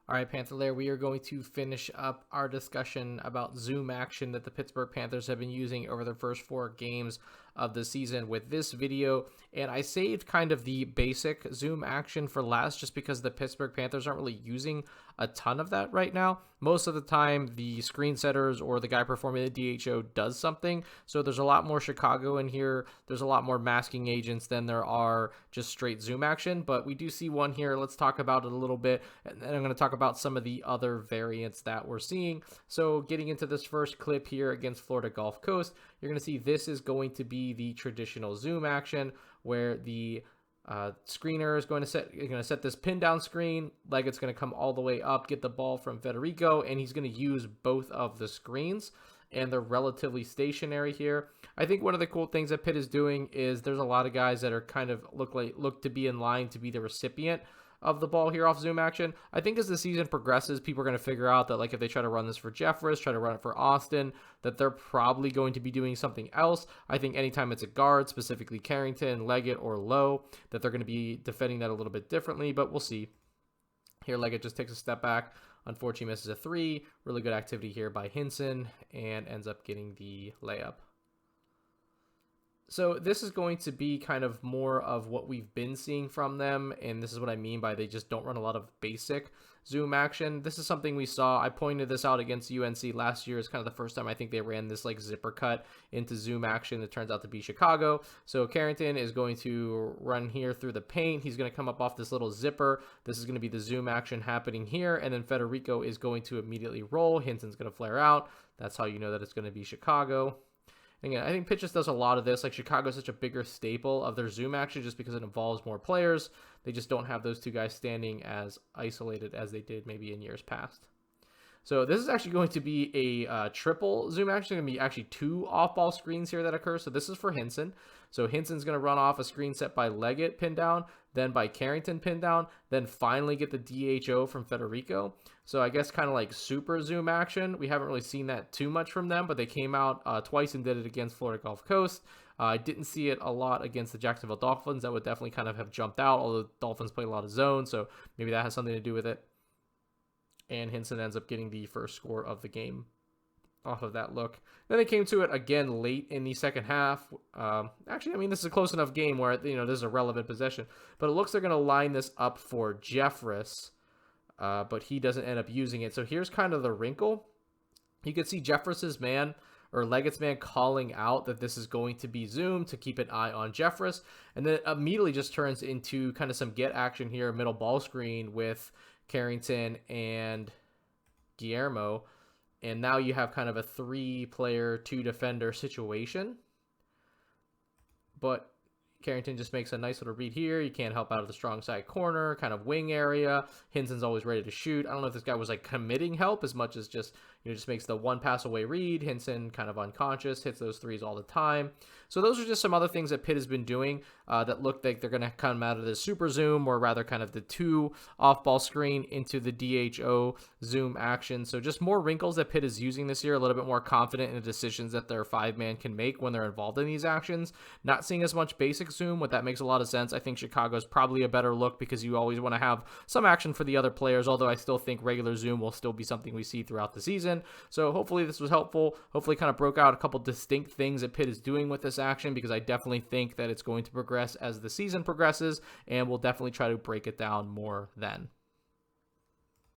All right, Panther Lair, we are going to finish up our discussion about zoom action that the Pittsburgh Panthers have been using over their first 4 games of the season with this video. And I saved kind of the basic zoom action for last just because the Pittsburgh Panthers aren't really using a ton of that right now. Most of the time, the screen setters or the guy performing the DHO does something. So there's a lot more Chicago in here. There's a lot more masking agents than there are just straight zoom action. But we do see one here. Let's talk about it a little bit. And then I'm going to talk about some of the other variants that we're seeing. So getting into this first clip here against Florida Gulf Coast, you're going to see this is going to be the traditional zoom action where the screener is going to set this pin down screen. Leggett's going to come all the way up, get the ball from Federico, and he's going to use both of the screens, and they're relatively stationary here. I think one of the cool things that Pitt is doing is there's a lot of guys that are kind of look to be in line to be the recipient of the ball here off zoom action. I think as the season progresses, people are going to figure out that, like, if they try to run this for Jeffress, try to run it for Austin, that they're probably going to be doing something else. I think anytime it's a guard, specifically Carrington, Leggett, or Lowe, that they're going to be defending that a little bit differently, but we'll see. Here, Leggett just takes a step back. Unfortunately, misses a 3. Really good activity here by Hinson, and ends up getting the layup. So this is going to be kind of more of what we've been seeing from them, and this is what I mean by they just don't run a lot of basic zoom action. This is something we saw. I pointed this out against UNC last year. It's kind of the first time I think they ran this like zipper cut into zoom action. It turns out to be Chicago. So Carrington is going to run here through the paint. He's going to come up off this little zipper. This is going to be the zoom action happening here, and then Federico is going to immediately roll. Hinson's going to flare out. That's how you know that it's going to be Chicago. Again, I think Pitt just does a lot of this. Like, Chicago is such a bigger staple of their zoom action just because it involves more players. They just don't have those two guys standing as isolated as they did maybe in years past. So this is actually going to be a triple zoom action. It's going to be actually 2 off-ball screens here that occur. So this is for Hinson. So Hinson's going to run off a screen set by Leggett pin down, then by Carrington pin down, then finally get the DHO from Federico. So I guess kind of like super zoom action. We haven't really seen that too much from them, but they came out twice and did it against Florida Gulf Coast. I didn't see it a lot against the Jacksonville Dolphins. That would definitely kind of have jumped out, although Dolphins play a lot of zone, so maybe that has something to do with it. And Hinson ends up getting the first score of the game off of that look. Then they came to it again late in the second half. Actually, I mean, this is a close enough game where, this is a relevant possession. But it looks they're going to line this up for Jeffress, but he doesn't end up using it. So here's kind of the wrinkle. You can see Jeffress's man, or Leggett's man, calling out that this is going to be zoom to keep an eye on Jeffress. And then it immediately just turns into kind of some get action here, middle ball screen with Carrington and Guillermo, and now you have kind of a 3-player, 2-defender situation. But Carrington just makes a nice little read here. You can't help out of the strong side corner, kind of wing area. Hinson's always ready to shoot. I don't know if this guy was like committing help as much as just makes the 1 pass away read. Hinson kind of unconscious, hits those 3s all the time. So those are just some other things that Pitt has been doing that look like they're going to come out of the super zoom, or rather kind of the 2 off-ball screen into the DHO zoom action. So just more wrinkles that Pitt is using this year, a little bit more confident in the decisions that their 5-man can make when they're involved in these actions. Not seeing as much basic zoom, but that makes a lot of sense. I think Chicago's probably a better look because you always want to have some action for the other players, although I still think regular zoom will still be something we see throughout the season. So hopefully this was helpful. Hopefully kind of broke out a couple distinct things that Pitt is doing with this action, because I definitely think that it's going to progress as the season progresses, and we'll definitely try to break it down more then.